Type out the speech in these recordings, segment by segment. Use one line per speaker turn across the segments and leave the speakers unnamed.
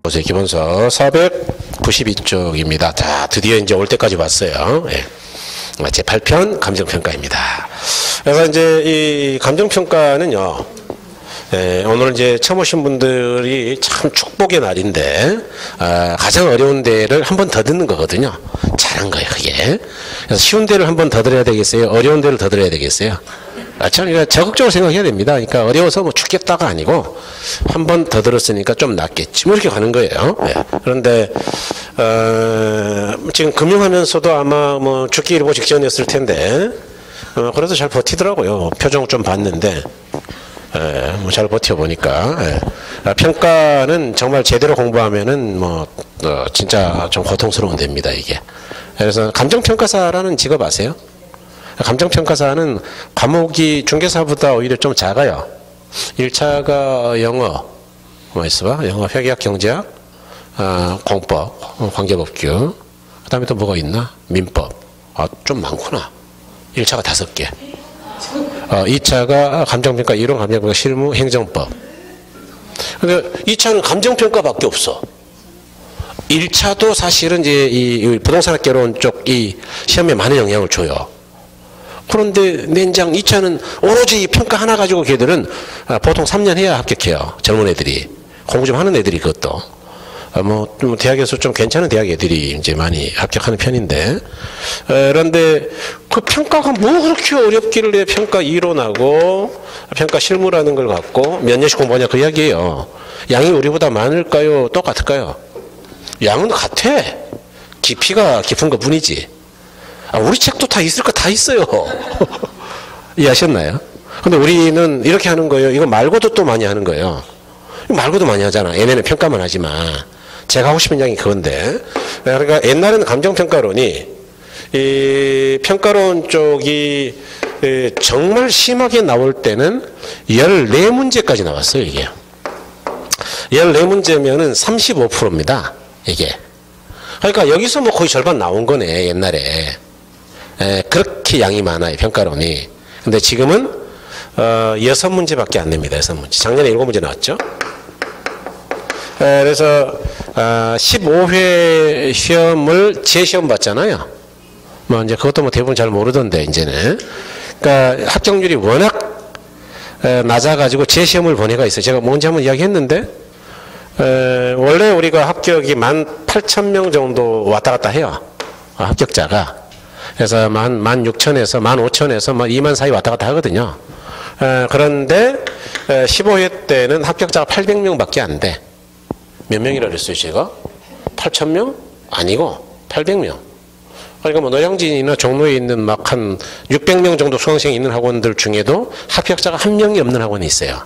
보세요. 기본서 492쪽입니다. 자, 드디어 이제 올 때까지 왔어요. 예. 제 8편 감정평가입니다. 그래서 이제 이 감정평가는요, 예, 오늘 이제 처음 오신 분들이 참 축복의 날인데, 가장 어려운 데를 한 번 더 듣는 거거든요. 잘한 거예요, 그게. 그래서 쉬운 데를 한 번 더 들어야 되겠어요? 어려운 데를 더 들어야 되겠어요? 그러니까 적극적으로 생각해야 됩니다. 그러니까 어려워서 뭐 죽겠다가 아니고 한 번 더 들었으니까 좀 낫겠지 뭐 이렇게 가는 거예요. 네. 그런데 지금 금융하면서도 아마 뭐 죽기 일보 직전이었을 텐데 그래도 잘 버티더라고요. 표정 좀 봤는데 뭐 잘 버텨보니까 평가는 정말 제대로 공부하면은 뭐 진짜 좀 고통스러운 데입니다 이게. 그래서 감정평가사라는 직업 아세요? 감정평가사는 과목이 중개사보다 오히려 좀 작아요. 1차가 영어, 뭐 있어봐? 영어, 회계학, 경제학, 공법, 관계법규. 그 다음에 또 뭐가 있나? 민법. 좀 많구나. 1차가 5개. 2차가 감정평가, 이론, 감정평가, 실무, 행정법. 근데 2차는 감정평가밖에 없어. 1차도 사실은 이제 이 부동산학개론 쪽이 시험에 많은 영향을 줘요. 그런데 낸장 2차는 오로지 평가 하나 가지고 걔들은 보통 3년 해야 합격해요. 젊은 애들이. 공부 좀 하는 애들이 그것도. 뭐 대학에서 좀 괜찮은 대학 애들이 이제 많이 합격하는 편인데. 그런데 그 평가가 뭐 그렇게 어렵기를 평가 이론하고 평가 실무라는 걸 갖고 몇 년씩 공부하냐 그 이야기예요. 양이 우리보다 많을까요? 똑같을까요? 양은 같아. 깊이가 깊은 것 뿐이지. 우리 책도 다 있을 거 다 있어요. 이해하셨나요? 근데 우리는 이렇게 하는 거예요. 이거 말고도 또 많이 하는 거예요. 이거 말고도 많이 하잖아. 얘네는 평가만 하지만. 제가 하고 싶은 이야기 그건데. 그러니까 옛날에는 감정평가론이, 이 평가론 쪽이 정말 심하게 나올 때는 14문제까지 나왔어요, 이게. 14문제면은 35%입니다, 이게. 그러니까 여기서 뭐 거의 절반 나온 거네, 옛날에. 그렇게 양이 많아요, 평가론이. 근데 지금은 6문제밖에 안 냅니다. 6문제. 작년에 7문제 나왔죠. 그래서 15회 시험을 재시험 봤잖아요. 뭐 이제 그것도 뭐 대부분 잘 모르던데 이제는. 그러니까 합격률이 워낙 낮아가지고 재시험을 본 애가 있어요. 제가 뭔지 한번 이야기했는데 원래 우리가 합격이 18,000명 정도 왔다 갔다 해요. 합격자가. 그래서 16,000에서 15,000에서 2만 사이 왔다 갔다 하거든요. 그런데 15회 때는 합격자가 800명밖에 안 돼. 몇 명이라 그랬어요, 제가? 8,000명? 아니고 800명. 그러니까 뭐 노량진이나 종로에 있는 막 한 600명 정도 수강생이 있는 학원들 중에도 합격자가 한 명이 없는 학원이 있어요.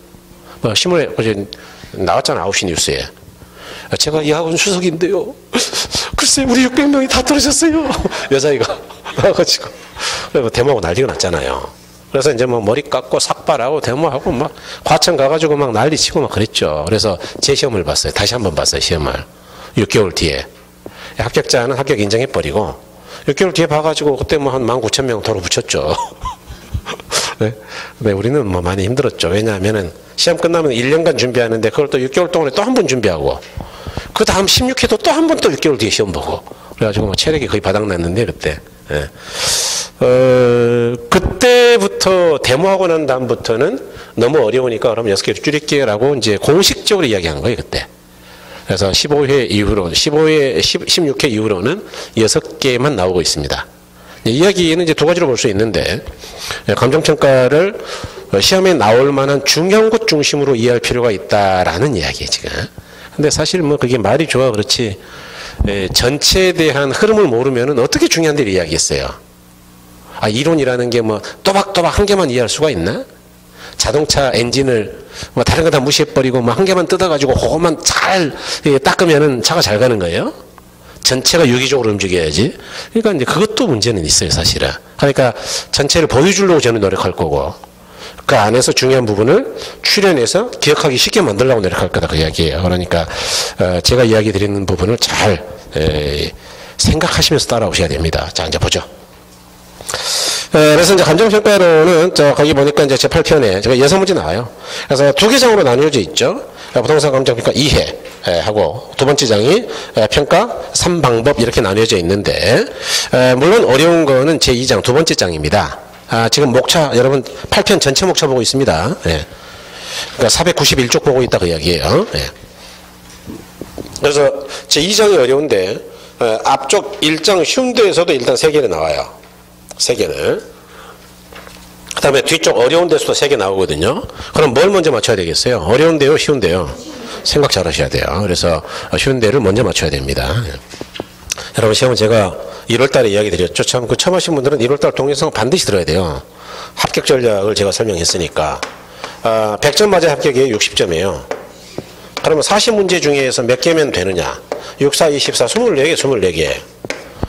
뭐 신문에 어제 나왔잖아, 9시 뉴스에. 제가 이 학원 수석인데요. 글쎄 우리 600명이 다 떨어졌어요. 여자애가 나와가지고. 그래서 데모하고 난리가 났잖아요. 그래서 이제 뭐 머리 깎고 삭발하고 데모하고 막 과천 가가지고 막 난리치고 막 그랬죠. 그래서 재시험을 봤어요. 다시 한번 봤어요, 시험을. 6개월 뒤에. 합격자는 합격 인정해버리고 6개월 뒤에 봐가지고 그때 뭐 한 19,000명 도로 붙였죠. 네. 근데 우리는 뭐 많이 힘들었죠. 왜냐하면은 시험 끝나면 1년간 준비하는데 그걸 또 6개월 동안에 또 한 번 준비하고 그 다음 16회도 또 한 번 또 6개월 뒤에 시험 보고 그래가지고 뭐 체력이 거의 바닥났는데 그때. 예. 그때부터 데모하고 난 다음부터는 너무 어려우니까 그럼 6개를 줄일게요라고 이제 공식적으로 이야기한 거예요, 그때. 그래서 15회 이후로, 16회 이후로는 6개만 나오고 있습니다. 이야기는 이제 두 가지로 볼 수 있는데, 감정평가를 시험에 나올 만한 중요한 것 중심으로 이해할 필요가 있다라는 이야기예요, 지금. 근데 사실 뭐 그게 말이 좋아 그렇지, 전체에 대한 흐름을 모르면은 어떻게 중요한 데를 이야기했어요? 이론이라는 게 뭐 또박또박 한 개만 이해할 수가 있나? 자동차 엔진을 뭐 다른 거 다 무시해버리고 뭐 한 개만 뜯어가지고 그것만 잘 닦으면은 차가 잘 가는 거예요? 전체가 유기적으로 움직여야지. 그러니까 이제 그것도 문제는 있어요, 사실은. 그러니까 전체를 보여주려고 저는 노력할 거고 그 안에서 중요한 부분을 추려내서 기억하기 쉽게 만들려고 노력할 거다, 그 이야기예요. 그러니까 제가 이야기 드리는 부분을 잘 생각하시면서 따라오셔야 됩니다. 자, 이제 보죠. 그래서 이제 감정평가로는 거기 보니까 이제 제 8편에 제가 6문제 나와요. 그래서 두 개 장으로 나뉘어져 있죠. 부동산 감정평가 2회 하고 두 번째 장이 평가 3방법 이렇게 나뉘어져 있는데 물론 어려운 거는 제2장 두 번째 장입니다. 지금 목차 여러분 8편 전체 목차 보고 있습니다. 예. 그러니까 491쪽 보고 있다 그 이야기예요. 예. 그래서 제2장이 어려운데 앞쪽 1장 쉬운 데에서도 일단 3개는 나와요. 3개는. 그 다음에 뒤쪽 어려운 데서도 3개 나오거든요. 그럼 뭘 먼저 맞춰야 되겠어요? 어려운 데요? 쉬운 데요? 생각 잘 하셔야 돼요. 그래서 쉬운 데를 먼저 맞춰야 됩니다. 예. 여러분 시험은 제가 1월달에 이야기 드렸죠. 처음 하신 분들은 1월달 동영상 반드시 들어야 돼요. 합격 전략을 제가 설명했으니까 100점 맞아 합격이 60점이에요. 그러면 40문제 중에서 몇 개면 되느냐? 6, 4, 24, 24개, 24개.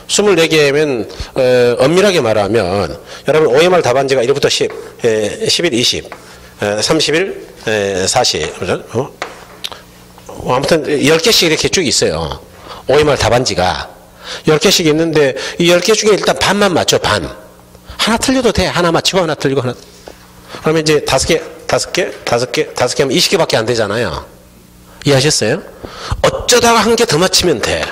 24개면 엄밀하게 말하면 여러분 OMR 답안지가 1부터 10, 11, 20, 30일, 40. 그죠? 아무튼 10개씩 이렇게 쭉 있어요. OMR 답안지가 10개씩 있는데 이 10개 중에 일단 반만 맞죠. 반. 하나 틀려도 돼. 하나 맞히고 하나 틀리고 하나. 그러면 이제 5개 하면 20개밖에 안 되잖아요. 이해하셨어요? 어쩌다가 한 개 더 맞히면 돼.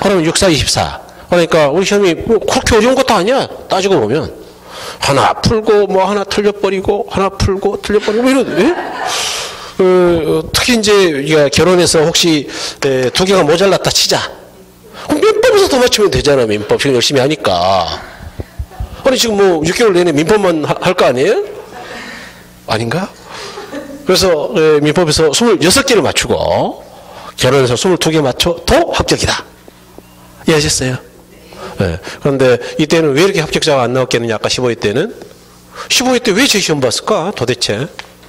그러면 6, 4, 24. 그러니까 우리 시험이 그렇게 어려운 것도 아니야. 따지고 보면. 하나 풀고 뭐 하나 틀려버리고 하나 풀고 틀려버리고 뭐 이런. 예? 특히 이제 우리가 결혼해서 혹시 2개가 모자랐다 치자. 그럼 민법에서 더 맞추면 되잖아. 민법 지금 열심히 하니까. 아니 지금 뭐 6개월 내내 민법만 할 거 아니에요? 아닌가? 그래서 민법에서 26개를 맞추고 결혼해서 22개 맞춰도 합격이다. 이해하셨어요? 네. 그런데 이때는 왜 이렇게 합격자가 안 나왔겠느냐? 아까 15회 때는 15회 때 왜 제 시험 봤을까? 도대체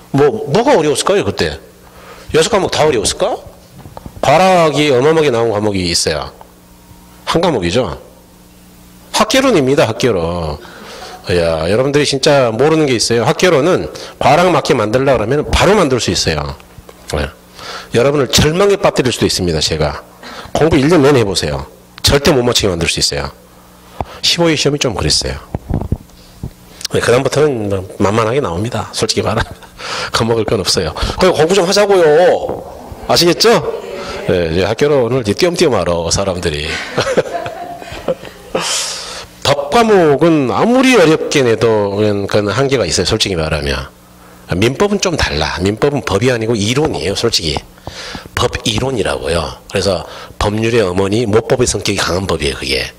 뭐가 어려웠을까요? 그때 6과목 다 어려웠을까? 과락이 어마어마하게 나온 과목이 있어요. 한 과목이죠. 학개론입니다. 학개론. 야, 여러분들이 진짜 모르는 게 있어요. 학개론은 과락 맞게 만들려고 하면 바로 만들 수 있어요. 네. 여러분을 절망에 빠뜨릴 수도 있습니다. 제가 공부 1년 내내 해보세요. 절대 못 맞추게 만들 수 있어요. 15회 시험이 좀 그랬어요. 네, 그 다음부터는 만만하게 나옵니다. 솔직히 말하면 겁먹을 건 없어요. 공부 좀 하자고요. 아시겠죠? 네, 이제 학교론을 띄엄띄엄 알아 사람들이. 법 과목은 아무리 어렵게 내도 그건 한계가 있어요. 솔직히 말하면. 민법은 좀 달라. 민법은 법이 아니고 이론이에요. 솔직히. 법 이론이라고요. 그래서 법률의 어머니 모법의 성격이 강한 법이에요. 그게.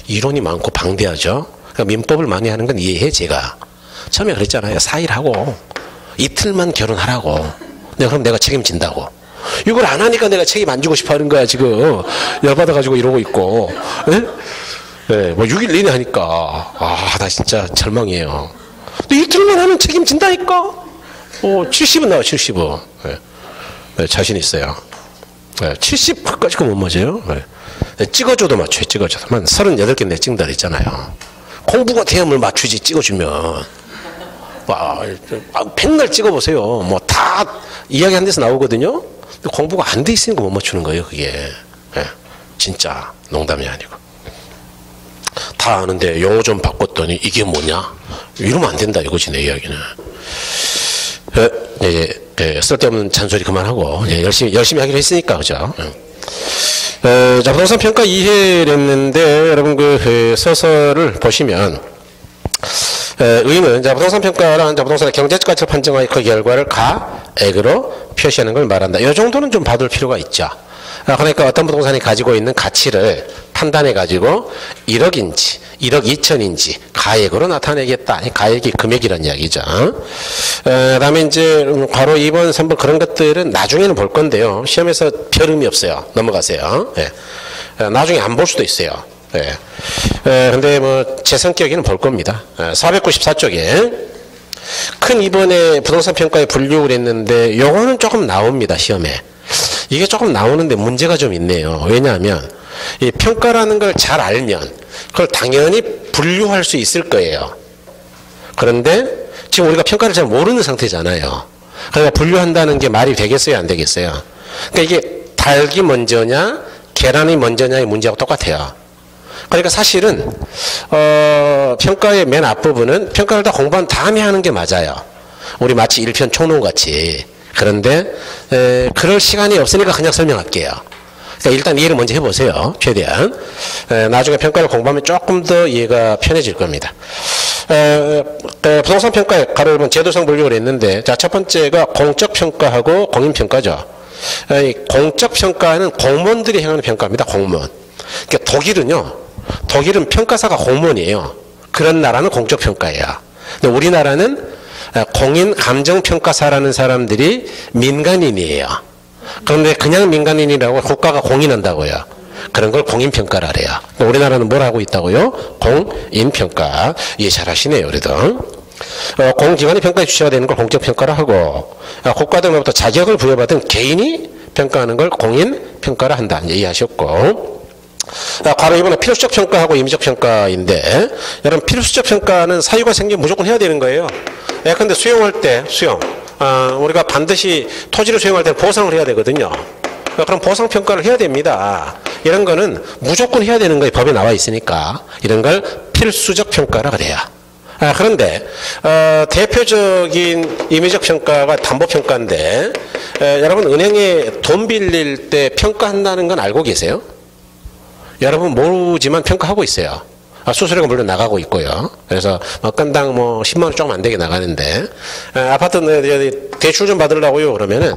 이론이 많고 방대하죠. 그러니까 민법을 많이 하는 건 이해해 제가. 처음에 그랬잖아요. 4일 하고 이틀만 결혼하라고. 그럼 내가 책임진다고. 이걸 안 하니까 내가 책임 안 지고 싶어 하는 거야 지금. 열받아가지고 이러고 있고. 네, 뭐 6일 내내 하니까 나 진짜 절망이에요. 근데 이틀만 하면 책임진다니까. 70은 나와 70은. 네, 자신 있어요. 네, 70까지가 못 맞아요. 네, 찍어줘도 맞춰요. 찍어줘도. 38개 내 찍는다 그랬잖아요. 공부가 대험을 맞추지 찍어주면. 맨날 찍어보세요. 뭐 다 이야기 한 데서 나오거든요. 근데 공부가 안 돼 있으니까 못 맞추는 거예요. 그게. 네, 진짜 농담이 아니고. 다 아는데 용어 좀 바꿨더니 이게 뭐냐? 이러면 안 된다 이거지 내 이야기는. 쓸데없는 잔소리 그만하고 열심히 하기로 했으니까 그죠? 자, 부동산 평가 2회를 했는데 여러분 그 서서를 보시면 의는 자 부동산 평가란 자 부동산의 경제적 가치를 판정하여 그 결과를 가액으로 표시하는 걸 말한다. 이 정도는 좀 봐둘 필요가 있죠. 그러니까 어떤 부동산이 가지고 있는 가치를 판단해 가지고 1억인지 1억 2천인지 가액으로 나타내겠다. 가액이 금액이란 이야기죠. 그다음에 이제 괄호 2번 3번 그런 것들은 나중에는 볼 건데요. 시험에서 별 의미 없어요. 넘어가세요. 나중에 안 볼 수도 있어요. 근데 뭐 제 성격에는 볼 겁니다. 494쪽에 큰 2번에 부동산 평가에 분류를 했는데 요거는 조금 나옵니다. 시험에. 이게 조금 나오는데 문제가 좀 있네요. 왜냐하면 이 평가라는 걸 잘 알면 그걸 당연히 분류할 수 있을 거예요. 그런데 지금 우리가 평가를 잘 모르는 상태잖아요. 그러니까 분류한다는 게 말이 되겠어요? 안 되겠어요? 그러니까 이게 닭이 먼저냐 계란이 먼저냐의 문제하고 똑같아요. 그러니까 사실은 평가의 맨 앞부분은 평가를 다 공부한 다음에 하는 게 맞아요. 우리 마치 1편 총론같이. 그런데 그럴 시간이 없으니까 그냥 설명할게요. 그러니까 일단 이해를 먼저 해보세요. 최대한. 나중에 평가를 공부하면 조금 더 이해가 편해질 겁니다. 부동산 평가에 가로 열면 제도상 분류를 했는데, 자, 첫 번째가 공적 평가하고 공인 평가죠. 공적 평가는 공무원들이 행하는 평가입니다. 공무원. 그러니까 독일은 평가사가 공무원이에요. 그런 나라는 공적 평가예요. 근데 우리나라는 공인 감정평가사라는 사람들이 민간인이에요. 그런데 그냥 민간인이라고 국가가 공인한다고요. 그런 걸 공인평가라 그래요. 우리나라는 뭘 하고 있다고요? 공인평가. 이해 잘 하시네요. 그래도. 공기관이 평가에 주체가 되는 걸 공적평가라 하고, 국가 등으로부터 자격을 부여받은 개인이 평가하는 걸 공인평가라 한다. 이해하셨고. 바로 이번에 필수적 평가하고 임의적 평가인데, 여러분 필수적 평가는 사유가 생기면 무조건 해야 되는 거예요. 예컨대 수용할 때 우리가 반드시 토지를 수용할 때 보상을 해야 되거든요. 그럼 보상 평가를 해야 됩니다. 이런 거는 무조건 해야 되는 거예요. 법에 나와 있으니까. 이런 걸 필수적 평가라 그래요. 그런데 대표적인 임의적 평가가 담보평가인데, 여러분 은행에 돈 빌릴 때 평가한다는 건 알고 계세요? 여러분 모르지만 평가하고 있어요. 수수료가 물론 나가고 있고요. 그래서 건당 10만 원 조금 안 되게 나가는데, 아파트 대출 좀 받으려고요 그러면은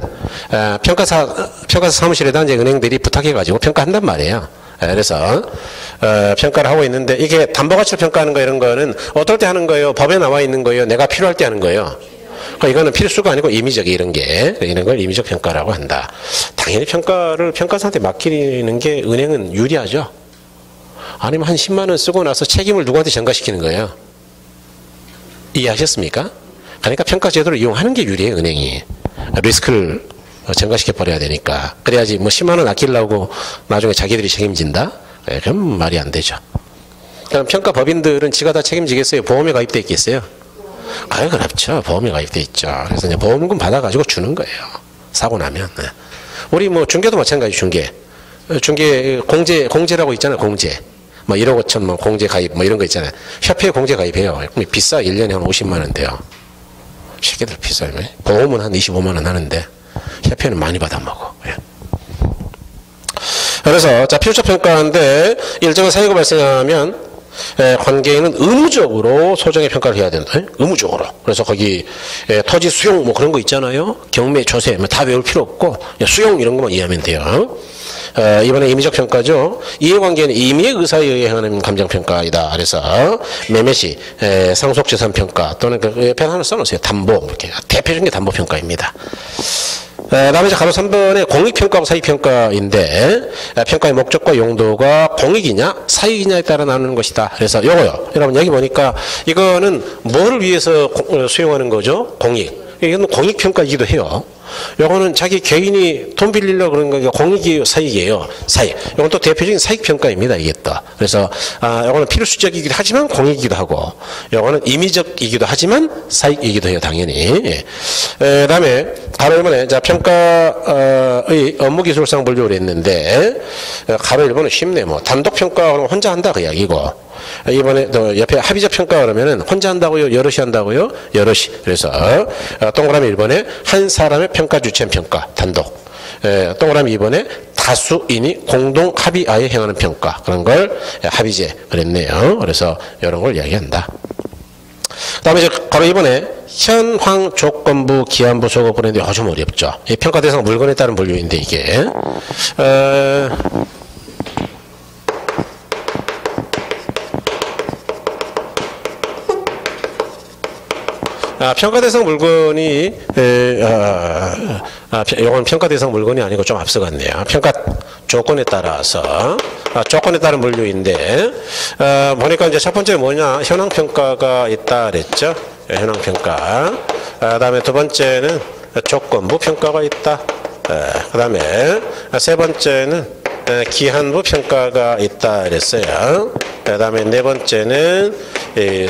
평가사 사무실에다 이제 은행들이 부탁해가지고 평가한단 말이에요. 그래서 평가를 하고 있는데, 이게 담보가치를 평가하는 거 이런 거는 어떨 때 하는 거예요? 법에 나와 있는 거예요? 내가 필요할 때 하는 거예요? 그러니까 이거는 필수가 아니고 임의적 이런 걸 임의적 평가라고 한다. 당연히 평가를 평가사한테 맡기는 게 은행은 유리하죠. 아니면 한 10만 원 쓰고 나서 책임을 누구한테 전가시키는 거예요? 이해하셨습니까? 그러니까 평가 제도를 이용하는 게 유리해요. 은행이 리스크를 전가시켜 버려야 되니까. 그래야지 10만 원 아끼려고 나중에 자기들이 책임진다? 그럼 말이 안 되죠. 그럼 평가 법인들은 지가 다 책임지겠어요? 보험에 가입돼 있겠어요? 그렇죠. 보험에 가입돼 있죠. 그래서 이제 보험금 받아가지고 주는 거예요. 사고 나면. 우리 중개도 마찬가지. 중개 공제라고 있잖아요. 공제. 1억 5천 공제 가입 이런 거 있잖아요. 협회에 공제 가입해요. 비싸. 1년에 한 50만 원 돼요. 새끼들 비싸요. 보험은 한 25만 원 하는데 협회는 많이 받아먹어. 그래서 자, 필수적 평가인데 일정한 사유가 발생하면 관계인은 의무적으로 소정의 평가를 해야 된다. 의무적으로. 그래서 거기 토지 수용 그런 거 있잖아요. 경매, 조세 다 외울 필요 없고 수용 이런 것만 이해하면 돼요. 이번에 임의적 평가죠. 이해관계는 임의의 의사에 의해 하는 감정평가이다. 그래서 매매시 상속재산평가 또는 그 옆에 하나 써놓으세요. 담보. 이렇게 대표적인 게 담보평가입니다. 다음에 이제 가로 3번에 공익평가하고 사익평가인데, 평가의 목적과 용도가 공익이냐 사익이냐에 따라 나누는 것이다. 그래서 요거요. 여러분 여기 보니까 이거는 뭐를 위해서 수용하는 거죠? 공익. 이건 공익평가이기도 해요. 요거는 자기 개인이 돈 빌리려고 그런 거니까 공익이에요, 사익이에요? 사익. 요건 또 대표적인 사익평가입니다, 이게 또. 그래서, 요거는 필수적이기도 하지만 공익이기도 하고, 요거는 임의적이기도 하지만 사익이기도 해요, 당연히. 그 다음에, 가로 1번에, 자, 평가의 업무기술상 분류를 했는데, 가로 1번은 쉽네, 단독평가, 혼자 한다, 그 이야기고. 이번에 또 옆에 합의적 평가 그러면은 혼자 한다고요? 여럿이 한다고요? 여럿이. 그래서 동그라미 1번에 한 사람의 평가 주체는 평가 단독. 동그라미 2번에 다수인이 공동 합의하에 행하는 평가. 그런 걸 합의제 그랬네요. 그래서 이런 걸 이야기한다. 다음에 이제 바로 이번에 현황 조건부 기한부 소급 보냈는데 좀 어렵죠. 이 평가 대상 물건에 따른 분류인데 이게 평가 대상 물건이 이건 평가 대상 물건이 아니고 좀 앞서갔네요. 평가 조건에 따라서 조건에 따른 분류인데 보니까 이제 첫 번째 뭐냐 현황 평가가 있다 그랬죠. 현황 평가. 그다음에 두 번째는 조건부 평가가 있다. 그다음에 세 번째는 기한부 평가가 있다 그랬어요. 그다음에 네 번째는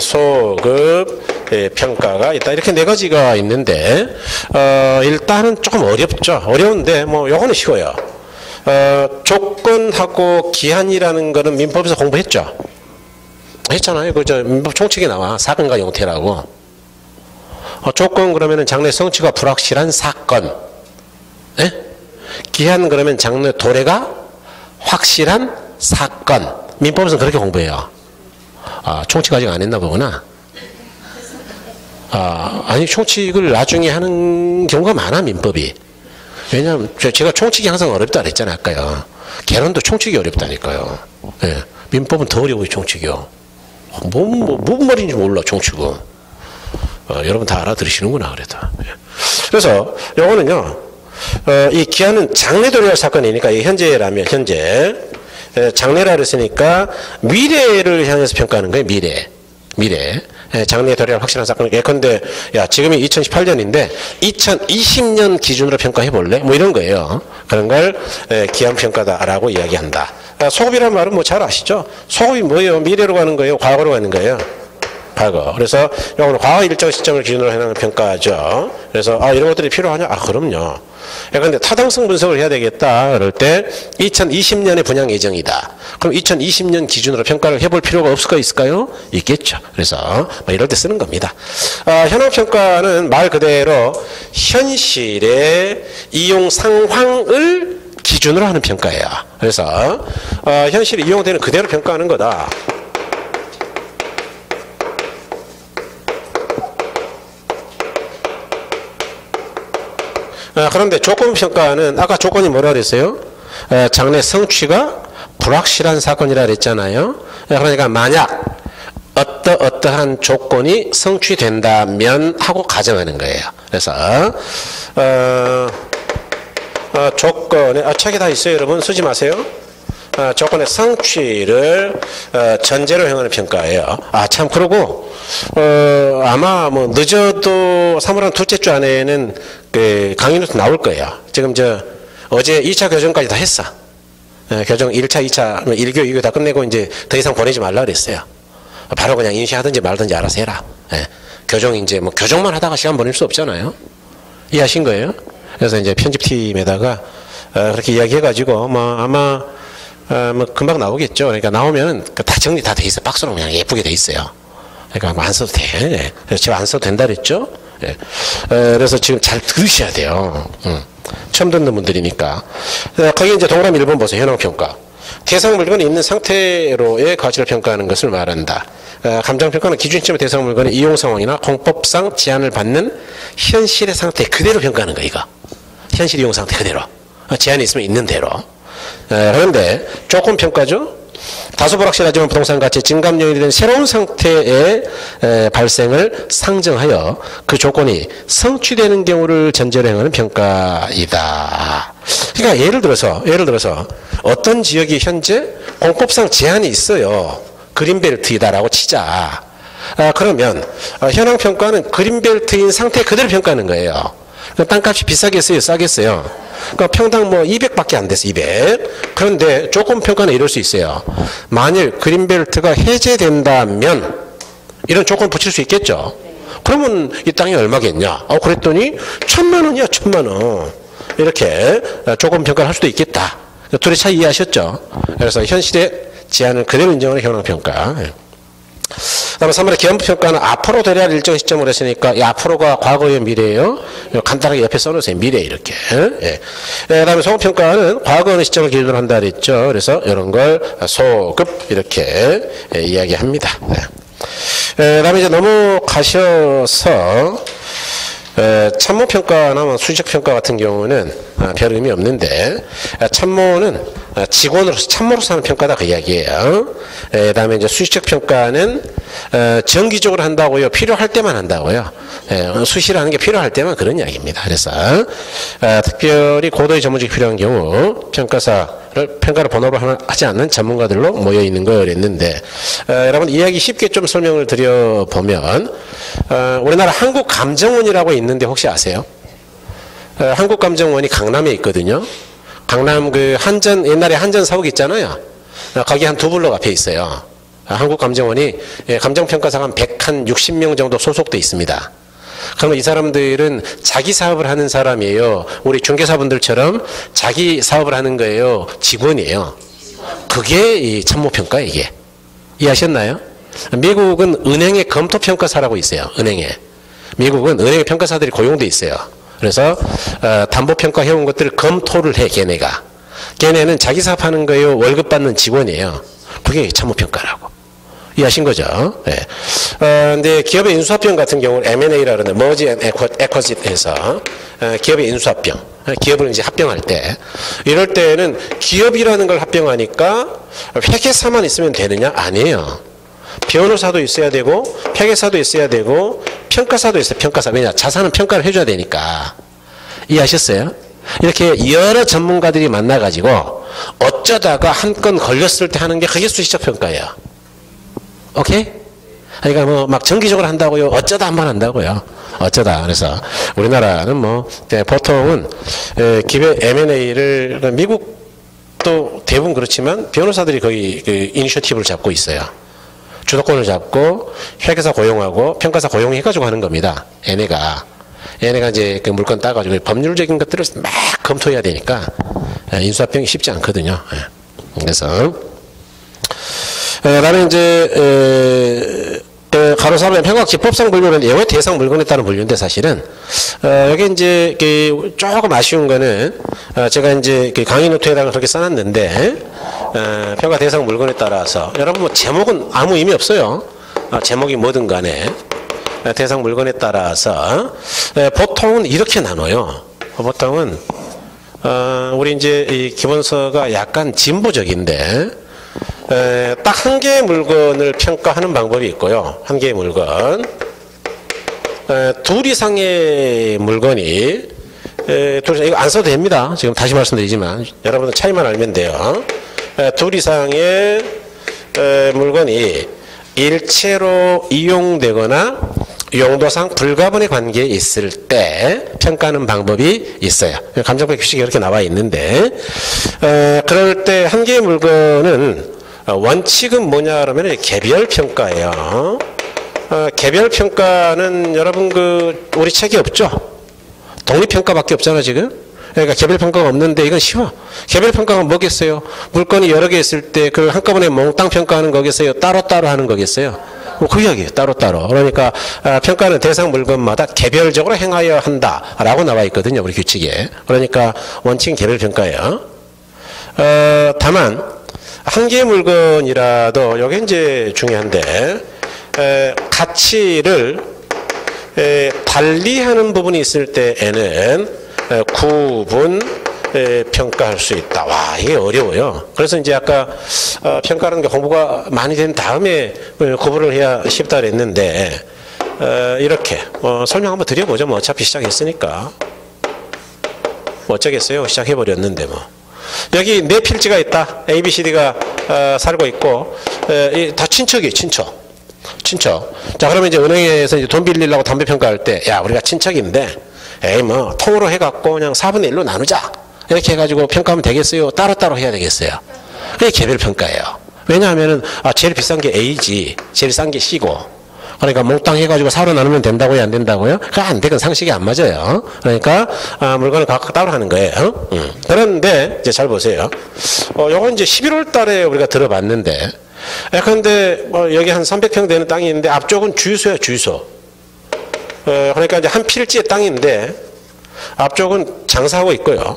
소급 평가가 있다. 이렇게 네 가지가 있는데 일단은 조금 어렵죠. 어려운데 요거는 쉬워요. 조건하고 기한이라는 거는 민법에서 공부했죠. 했잖아요. 민법 총칙에 나와 사근과 용태라고. 조건 그러면은 장래 성취가 불확실한 사건. 예? 기한 그러면 장래 도래가 확실한 사건. 민법에서는 그렇게 공부해요. 총칙 아직 안 했나 보구나. 아니 총칙을 나중에 하는 경우가 많아 민법이. 왜냐하면 제가 총칙이 항상 어렵다 그랬잖아요 아까요. 개론도 총칙이 어렵다니까요. 예. 민법은 더 어려워요 총칙이요. 뭔 말인지 몰라 총칙은. 여러분 다 알아들으시는구나 그래도. 예. 그래서 요거는요. 이 기한은 장래 도래할 사건이니까 이 현재라면 현재 장래라 그랬으니까 미래를 향해서 평가하는 거예요. 미래. 장래 도래할 확실한 사건. 예컨대 야 지금이 2018년인데 2020년 기준으로 평가해 볼래? 뭐 이런 거예요. 그런 걸 기한 평가다라고 이야기한다. 소급이라는 말은 뭐 잘 아시죠? 소급이 뭐예요? 미래로 가는 거예요? 과거로 가는 거예요? 과거. 그래서 이거는 과거 일정 시점을 기준으로 해놓은 평가죠. 그래서 이런 것들이 필요하냐? 그럼요. 그런데 타당성 분석을 해야 되겠다. 그럴 때 2020년에 분양 예정이다. 그럼 2020년 기준으로 평가를 해볼 필요가 없을까 있을까요? 있겠죠. 그래서 이럴 때 쓰는 겁니다. 현황 평가는 말 그대로 현실의 이용 상황을 기준으로 하는 평가예요. 그래서 현실이 이용되는 그대로 평가하는 거다. 그런데 조건평가는 아까 조건이 뭐라 그랬어요? 장래 성취가 불확실한 사건이라 그랬잖아요. 그러니까 만약 어떠한 조건이 성취된다면 하고 가정하는 거예요. 그래서 조건에 책에 다 있어요. 여러분 쓰지 마세요. 조건의 성취를 전제로 행하는 평가예요. 참 그러고 아마 뭐 늦어도 3월 한 둘째 주 안에는 그 강의노트 나올 거예요. 지금 어제 2차 교정까지 다 했어. 교정 1차, 2차, 1교, 2교 다 끝내고 이제 더 이상 보내지 말라 그랬어요. 바로 그냥 인시하든지 말든지 알아서 해라. 교정 이제 뭐 교정만 하다가 시간 보낼 수 없잖아요. 이해하신 거예요? 그래서 이제 편집팀에다가 그렇게 이야기해가지고 뭐 아마 뭐 금방 나오겠죠. 그러니까 나오면 다 정리 다 돼 있어. 박스로 그냥 예쁘게 돼 있어요. 그러니까 뭐 안 써도 돼. 그래서 지금 안 써도 된다 그랬죠. 그래서 지금 잘 들으셔야 돼요. 처음 듣는 분들이니까. 거기 이제 동그라미 1번 보세요. 현황평가. 대상 물건이 있는 상태로의 가치를 평가하는 것을 말한다. 감정평가는 기준시점의 대상 물건의 이용 상황이나 공법상 제한을 받는 현실의 상태 그대로 평가하는 거야, 이거. 현실 이용 상태 그대로. 제한이 있으면 있는 대로. 그런데 조건 평가죠. 다소 불확실하지만 부동산 가치의 증감 요인이 된 새로운 상태의 발생을 상정하여 그 조건이 성취되는 경우를 전제로 행하는 평가이다. 그러니까 예를 들어서 어떤 지역이 현재 공법상 제한이 있어요. 그린벨트이다라고 치자. 그러면 현황평가는 그린벨트인 상태 그대로 평가하는 거예요. 땅값이 비싸겠어요? 싸겠어요? 그러니까 평당 뭐 200밖에 안 됐어, 200. 그런데 조건 평가는 이럴 수 있어요. 만일 그린벨트가 해제된다면 이런 조건 붙일 수 있겠죠. 그러면 이 땅이 얼마겠냐? 그랬더니 1,000만 원이야, 1,000만 원. 이렇게 조건 평가를 할 수도 있겠다. 둘의 차이 이해하셨죠? 그래서 현실의 제한을 그대로 인정하는 현황평가. 그다음에 3번의 기한평가는 앞으로 도래할 일정 시점을 했으니까 이 앞으로가 과거의 미래예요. 간단하게 옆에 써놓으세요. 미래 이렇게. 그다음에 소급평가는 과거 어느 시점을 기준으로 한다 그랬죠. 그래서 이런 걸 소급 이렇게 이야기합니다. 그다음에 이제 넘어가셔서 참모평가나 수직평가 같은 경우는 별 의미 없는데 참모는 직원으로서 참모로서 하는 평가다 그 이야기예요. 그다음에 이제 수직평가는 정기적으로 한다고요. 필요할 때만 한다고요. 수시라는 게 필요할 때만 그런 이야기입니다. 그래서 특별히 고도의 전문직이 필요한 경우 평가를 번호로 하지 않는 전문가들로 모여 있는 거였는데 여러분 이야기 쉽게 좀 설명을 드려보면 우리나라 한국감정원이라고 있는데 혹시 아세요? 한국감정원이 강남에 있거든요. 강남 그 옛날에 한전 사옥 있잖아요. 거기 한 2블록 앞에 있어요. 한국감정원이 감정평가사가 한 160명 정도 소속돼 있습니다. 그러면 이 사람들은 자기 사업을 하는 사람이에요. 우리 중개사분들처럼 자기 사업을 하는 거예요. 직원이에요. 그게 이 참모평가 이게. 이해하셨나요? 미국은 은행의 검토평가사라고 있어요. 은행에. 미국은 은행 평가사들이 고용돼 있어요. 그래서 담보평가 해온 것들을 검토를 해. 걔네는 자기 사업하는 거예요, 월급 받는 직원이에요. 그게 참모평가라고. 이해하신 거죠? 네. 근데 기업의 인수합병 같은 경우는 M&A라 그러는데 머지 앤 에쿼짓해서 기업의 인수합병, 기업을 이제 합병할 때, 이럴 때는 기업이라는 걸 합병하니까 회계사만 있으면 되느냐? 아니에요. 변호사도 있어야 되고 회계사도 있어야 되고 평가사도 있어요. 평가사. 왜냐? 자산은 평가를 해줘야 되니까. 이해하셨어요? 이렇게 여러 전문가들이 만나가지고 어쩌다가 한 건 걸렸을 때 하는 게 그게 수시적 평가예요. 오케이? 그러니까 뭐 막 정기적으로 한다고요? 어쩌다 한 번 한다고요? 어쩌다. 그래서 우리나라는 뭐 보통은 기업 M&A를 미국도 대부분 그렇지만 변호사들이 거의 그 이니셔티브를 잡고 있어요. 주도권을 잡고 회계사 고용하고 평가사 고용해가지고 하는 겁니다. 얘네가 이제 그 물건 따가지고 법률적인 것들을 막 검토해야 되니까 인수합병이 쉽지 않거든요. 그래서 그다음에 이제 가로사업의 평가집법상 분류는 예외 대상 물건에 따른 분류인데 사실은 여기 이제 조금 아쉬운 거는 제가 이제 강의 노트에다가 그렇게 써놨는데 평가 대상 물건에 따라서 여러분 뭐 제목은 아무 의미 없어요. 제목이 뭐든 간에 대상 물건에 따라서 보통은 이렇게 나눠요. 보통은 우리 이제 이 기본서가 약간 진보적인데 딱 한 개의 물건을 평가하는 방법이 있고요. 한 개의 물건. 둘 이상의 물건이 이거 안 써도 됩니다. 지금 다시 말씀드리지만 여러분들 차이만 알면 돼요. 둘 이상의 물건이 일체로 이용되거나 용도상 불가분의 관계에 있을 때 평가하는 방법이 있어요. 감정법 규칙이 이렇게 나와 있는데 그럴 때 한 개의 물건은 원칙은 뭐냐 그러면 개별평가예요. 개별평가는 여러분 우리 책이 없죠? 독립평가밖에 없잖아 지금. 그러니까 개별평가가 없는데 이건 쉬워. 개별평가가 뭐겠어요? 물건이 여러 개 있을 때 그 한꺼번에 몽땅 평가하는 거겠어요? 따로따로 하는 거겠어요? 그 이야기예요. 따로따로. 그러니까 평가는 대상 물건마다 개별적으로 행하여야 한다라고 나와 있거든요. 우리 규칙에. 그러니까 원칙은 개별평가예요. 다만 한 개의 물건이라도 이게 이제 중요한데 가치를 달리하는 부분이 있을 때에는 구분 평가할 수 있다. 와, 이게 어려워요. 그래서 이제 아까 평가라는 게 공부가 많이 된 다음에 구분을 해야 쉽다 그랬는데 이렇게 설명 한번 드려보죠. 뭐 어차피 시작했으니까 뭐 어쩌겠어요. 시작해버렸는데 뭐 여기 네 필지가 있다. A, B, C, D가 살고 있고 다 친척이에요. 친척. 자, 그러면 이제 은행에서 이제 돈 빌리려고 담배 평가할 때 야, 우리가 친척인데 에이 뭐 통으로 해갖고 그냥 4분의 1로 나누자 이렇게 해가지고 평가하면 되겠어요? 따로따로 해야 되겠어요? 그게 개별평가예요. 왜냐하면은 제일 비싼 게 A지 제일 싼 게 C고 그러니까 몽땅 해가지고 4로 나누면 된다고요? 안 된다고요? 그건 안 돼. 그건 상식이 안 맞아요. 그러니까 물건을 각각 따로 하는 거예요. 그런데 이제 잘 보세요. 요건 이제 11월 달에 우리가 들어봤는데 근데 여기 한 300평 되는 땅이 있는데 앞쪽은 주유소야 주유소. 그러니까 이제 한 필지의 땅인데 앞쪽은 장사하고 있고요.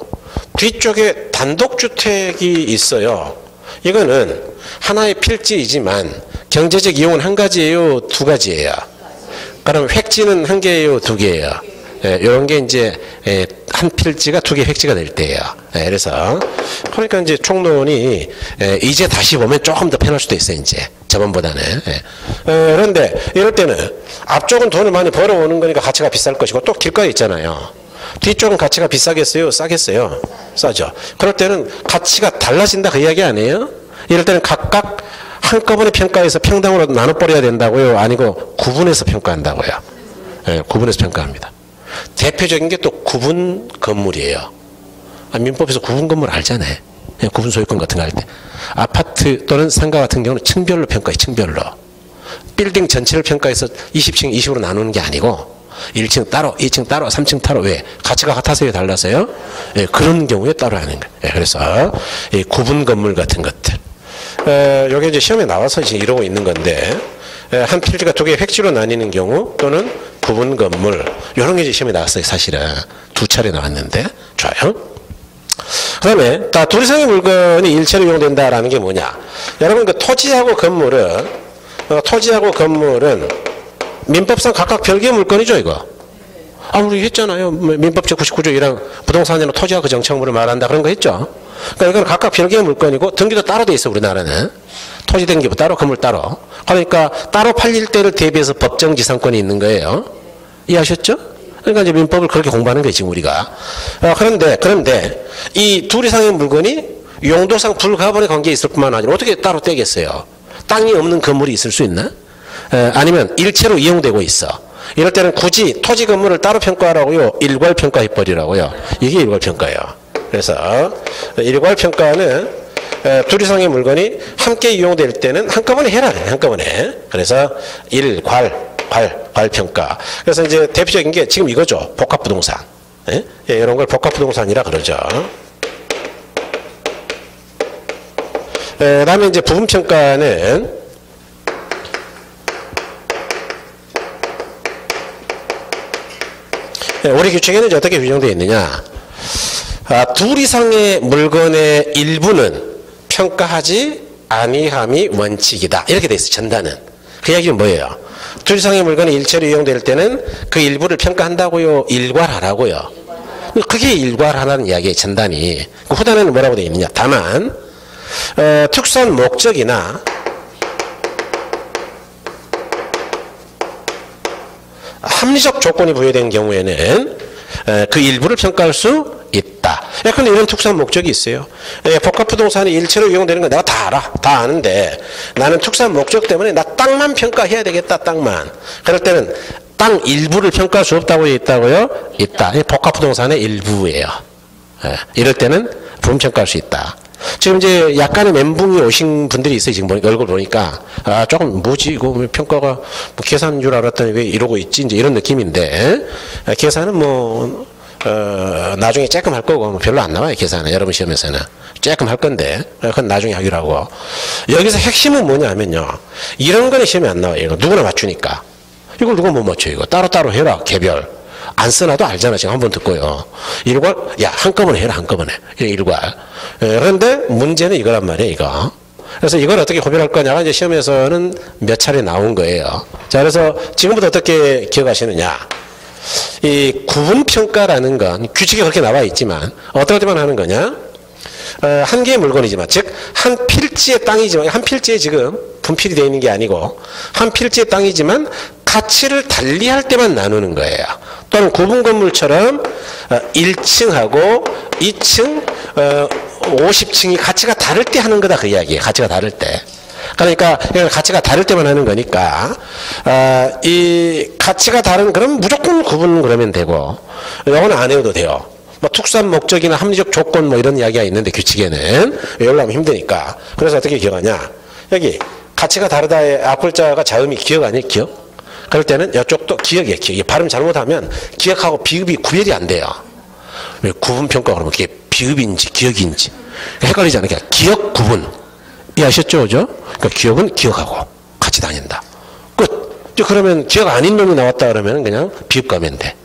뒤쪽에 단독주택이 있어요. 이거는 하나의 필지이지만 경제적 이용은 한 가지예요, 두 가지예요. 그럼 획지는 한 개예요, 두 개예요. 이런 게 이제 한 필지가 두 개 획지가 될 때예요. 그래서 그러니까 이제 총론이 이제 다시 보면 조금 더 편할 수도 있어요. 이제 저번보다는. 그런데 이럴 때는 앞쪽은 돈을 많이 벌어오는 거니까 가치가 비쌀 것이고 또 길가에 있잖아요. 뒤쪽은 가치가 비싸겠어요? 싸겠어요? 싸죠. 그럴 때는 가치가 달라진다 그 이야기 아니에요? 이럴 때는 각각 한꺼번에 평가해서 평당으로 나눠버려야 된다고요? 아니고 구분해서 평가한다고요? 구분해서 평가합니다. 대표적인 게 또 구분 건물이에요. 민법에서 구분 건물 알잖아요. 구분 소유권 같은 거 할 때. 아파트 또는 상가 같은 경우는 층별로 평가해, 층별로. 빌딩 전체를 평가해서 20층, 20으로 나누는 게 아니고 1층 따로, 2층 따로, 3층 따로. 왜? 가치가 같아서요, 달라서요? 그런 경우에 따로 하는 거예요. 그래서 이 구분 건물 같은 것들. 여기 이제 시험에 나와서 지금 이러고 있는 건데 한 필지가 두 개의 획지로 나뉘는 경우 또는 구분 건물 이런 게 이제 시험에 나왔어요. 사실은 2차례 나왔는데 좋아요. 그다음에 둘 이상의 물건이 일체로 이용된다라는 게 뭐냐? 여러분 그 토지하고 건물은 민법상 각각 별개의 물건이죠, 이거. 우리 했잖아요. 민법 제99조 1항 부동산이나 토지와 그 정착물을 말한다 그런 거 했죠. 그러니까 이건 각각 별개의 물건이고 등기도 따로 돼 있어 우리나라는. 토지 등기부 따로, 건물 따로. 그러니까 따로 팔릴 때를 대비해서 법정지상권이 있는 거예요. 이해하셨죠? 그러니까 이제 민법을 그렇게 공부하는 거지 지금 우리가. 그런데 이 둘 이상의 물건이 용도상 불가분의 관계에 있을 뿐만 아니라 어떻게 따로 떼겠어요? 땅이 없는 건물이 있을 수 있나? 아니면 일체로 이용되고 있어. 이럴 때는 굳이 토지 건물을 따로 평가하라고요? 일괄평가해버리라고요? 이게 일괄평가예요. 그래서 일괄평가는 둘 이상의 물건이 함께 이용될 때는 한꺼번에 해라. 한꺼번에. 그래서 괄평가. 그래서 이제 대표적인 게 지금 이거죠. 복합부동산. 이런 걸 복합부동산이라 그러죠. 다음에 이제 부분평가는 우리 규칙에는 이제 어떻게 규정되어 있느냐. 둘 이상의 물건의 일부는 평가하지 아니함이 원칙이다. 이렇게 돼 있어요. 전단은. 그 이야기는 뭐예요? 둘 이상의 물건이 일체로 이용될 때는 그 일부를 평가한다고요? 일괄하라고요? 그게 일괄하라는 이야기예요. 전단이. 그 후단에는 뭐라고 되어 있느냐. 다만 특수한 목적이나 합리적 조건이 부여된 경우에는 그 일부를 평가할 수 있다. 그런데 이런 특수한 목적이 있어요. 복합부동산이 일체로 이용되는 건 내가 다 알아. 다 아는데 나는 특수한 목적 때문에 나 땅만 평가해야 되겠다. 땅만. 그럴 때는 땅 일부를 평가할 수 없다고 있다고요? 있다. 복합부동산의 일부예요. 이럴 때는 부분평가할 수 있다. 지금 이제 약간의 멘붕이 오신 분들이 있어요. 지금 얼굴 보니까 조금 뭐지 이거 평가가 뭐 계산인 줄 알았더니 왜 이러고 있지 이제 이런 느낌인데 계산은 나중에 조금 할 거고 뭐 별로 안 나와요. 계산은 여러분 시험에서는 조금 할 건데 그건 나중에 하기로 하고 여기서 핵심은 뭐냐면요. 이런 거는 시험에 안 나와요. 이거 누구나 맞추니까 이걸 누가 못 맞춰 이거 따로따로 해라 개별. 안 써놔도 알잖아. 지금 한번 듣고요. 일괄, 한꺼번에 해라, 한꺼번에. 일괄. 그런데 문제는 이거란 말이에요, 이거. 그래서 이걸 어떻게 구별할 거냐가 이제 시험에서는 몇 차례 나온 거예요. 자, 그래서 지금부터 어떻게 기억하시느냐. 이 구분평가라는 건 규칙에 그렇게 나와 있지만, 어떨 때만 하는 거냐. 한 개의 물건이지만, 즉, 한 필지의 땅이지만, 한 필지에 지금 분필이 되어 있는 게 아니고, 한 필지의 땅이지만, 가치를 달리할 때만 나누는 거예요. 또는 구분 건물처럼 1층하고 2층, 50층이 가치가 다를 때 하는 거다 그 이야기예요. 가치가 다를 때. 그러니까 가치가 다를 때만 하는 거니까 이 가치가 다른 그럼 무조건 구분 그러면 되고 이건 안 해도 돼요. 뭐 특수한 목적이나 합리적 조건 뭐 이런 이야기가 있는데 규칙에는 외우려면 힘드니까. 그래서 어떻게 기억하냐. 여기 가치가 다르다의 앞글자가 자음이 기억 아니에요? 기억? 그럴 때는 이쪽도 기억이에요. 기억. 발음 잘못하면 기억하고 비읍이 구별이 안 돼요. 구분평가 그러면 그게 비읍인지 기억인지 헷갈리잖아요. 그러니까 기억 구분. 이해하셨죠? 그죠? 그러니까 기억은 기억하고 같이 다닌다. 끝. 그러면 기억 아닌 놈이 나왔다 그러면 그냥 비읍 가면 돼.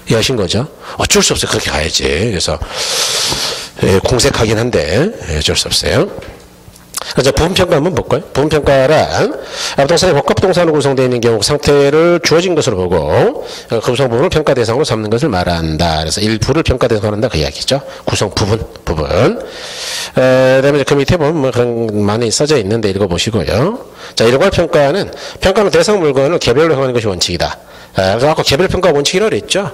이해하신 거죠? 어쩔 수 없어요. 그렇게 가야지. 그래서 공색하긴 한데 어쩔 수 없어요. 자, 부분평가 한번 볼까요? 부분평가란 부동산이 복합부동산으로 구성되어 있는 경우 상태를 주어진 것으로 보고 그 구성 부분을 평가 대상으로 삼는 것을 말한다. 그래서 일부를 평가 대상으로 한다 그 이야기죠. 구성 부분. 그다음에 그 밑에 보면 뭐 그런 많이 써져 있는데 읽어보시고요. 자, 일괄평가는 평가는 대상 물건을 개별로 행하는 것이 원칙이다. 그래서 아까 개별평가 원칙이라고 그랬죠.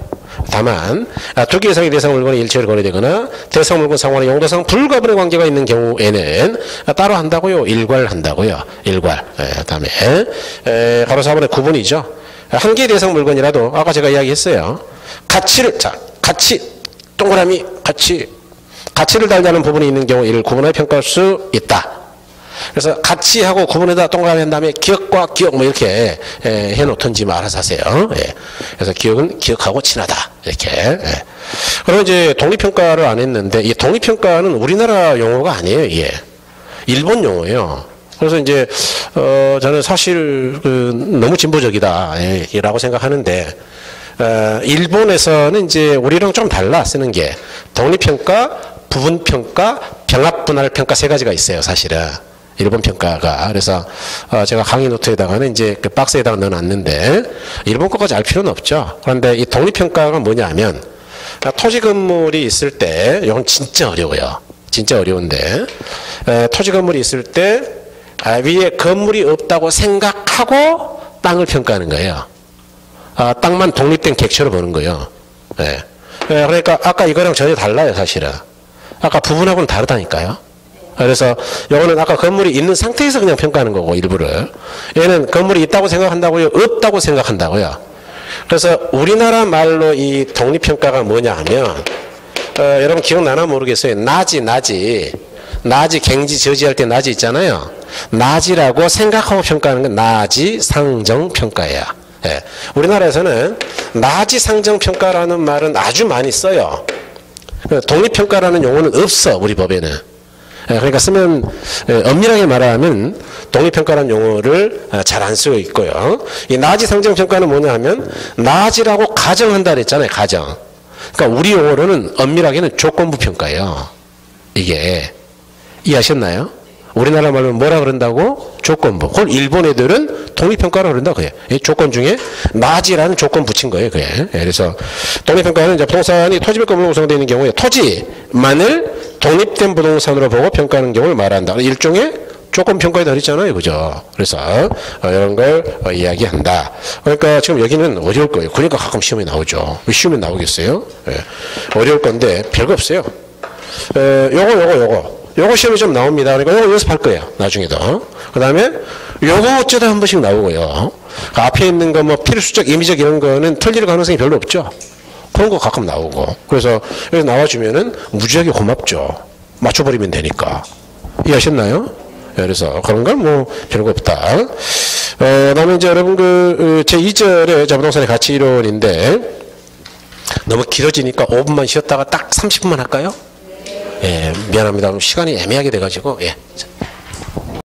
다만 두 개 이상의 대상 물건이 일체로 거래되거나 대상 물건 상호와는 용도상 불가분의 관계가 있는 경우에는 따로 한다고요. 일괄한다고요. 일괄. 다음에 가로 4번의 구분이죠. 한 개의 대상 물건이라도 아까 제가 이야기했어요. 가치 동그라미 가치를 달자는 부분이 있는 경우 이를 구분하여 평가할 수 있다. 그래서 가치하고 구분에다 동그라미 한 다음에 기억과 기억 뭐 이렇게 해놓던지 알아서 하세요. 그래서 기억은 기억하고 친하다. 이렇게. 그럼 이제 독립평가를 안 했는데 이 독립평가는 우리나라 용어가 아니에요. 이게 일본 용어예요. 그래서 이제 저는 사실 너무 진보적이다라고 생각하는데 일본에서는 이제 우리랑 좀 달라 쓰는 게 독립평가, 부분평가, 병합분할평가 세 가지가 있어요. 사실은 일본 평가가. 그래서 제가 강의 노트에다가는 이제 그 박스에다가 넣어놨는데 일본 거까지 알 필요는 없죠. 그런데 이 독립평가가 뭐냐면 토지 건물이 있을 때 이건 진짜 어려워요. 진짜 어려운데 토지 건물이 있을 때 위에 건물이 없다고 생각하고 땅을 평가하는 거예요. 땅만 독립된 객체로 보는 거예요. 예. 그러니까 아까 이거랑 전혀 달라요, 사실은. 아까 부분하고는 다르다니까요. 그래서 이거는 아까 건물이 있는 상태에서 그냥 평가하는 거고, 일부를. 얘는 건물이 있다고 생각한다고요? 없다고 생각한다고요? 그래서 우리나라 말로 이 독립평가가 뭐냐 하면, 여러분 기억나나 모르겠어요. 나지 갱지 저지할 때 나지 있잖아요. 나지라고 생각하고 평가하는 건 나지 상정평가예요. 예. 우리나라에서는 나지 상정평가라는 말은 아주 많이 써요. 독립평가라는 용어는 없어, 우리 법에는. 예, 그러니까 쓰면 엄밀하게 말하면 독립평가라는 용어를 잘 안 쓰고 있고요. 이 나지 상정평가는 뭐냐 하면 나지라고 가정한다 그랬잖아요. 가정. 그러니까 우리 용어로는 엄밀하게는 조건부평가예요. 이게. 이해하셨나요? 우리나라 말로 뭐라 그런다고? 조건부. 그걸 일본 애들은 독립평가라 그런다, 그게. 이 조건 중에 나지라는 조건 붙인 거예요, 그게. 그래서 독립평가는 이제 부동산이 토지별 건물로 구성되어 있는 경우에 토지만을 독립된 부동산으로 보고 평가하는 경우를 말한다. 일종의 조건평가에다 그랬잖아요, 그죠? 그래서 이런 걸 이야기한다. 그러니까 지금 여기는 어려울 거예요. 그러니까 가끔 시험에 나오죠. 쉬우면 나오겠어요? 예. 어려울 건데 별거 없어요. 요거 시험에 좀 나옵니다. 그러니까 요거 연습할 거예요. 나중에도. 그 다음에 요거 어쩌다 한 번씩 나오고요. 그 앞에 있는 거 뭐 필수적, 임의적 이런 거는 틀릴 가능성이 별로 없죠. 그런 거 가끔 나오고. 그래서 여기 나와주면은 무지하게 고맙죠. 맞춰버리면 되니까. 이해하셨나요? 그래서 그런 건 뭐 별거 없다. 그다음에 이제 여러분 제 2절에 부동산의 가치 이론인데 너무 길어지니까 5분만 쉬었다가 딱 30분만 할까요? 예, 미안합니다. 시간이 애매하게 돼가지고, 예.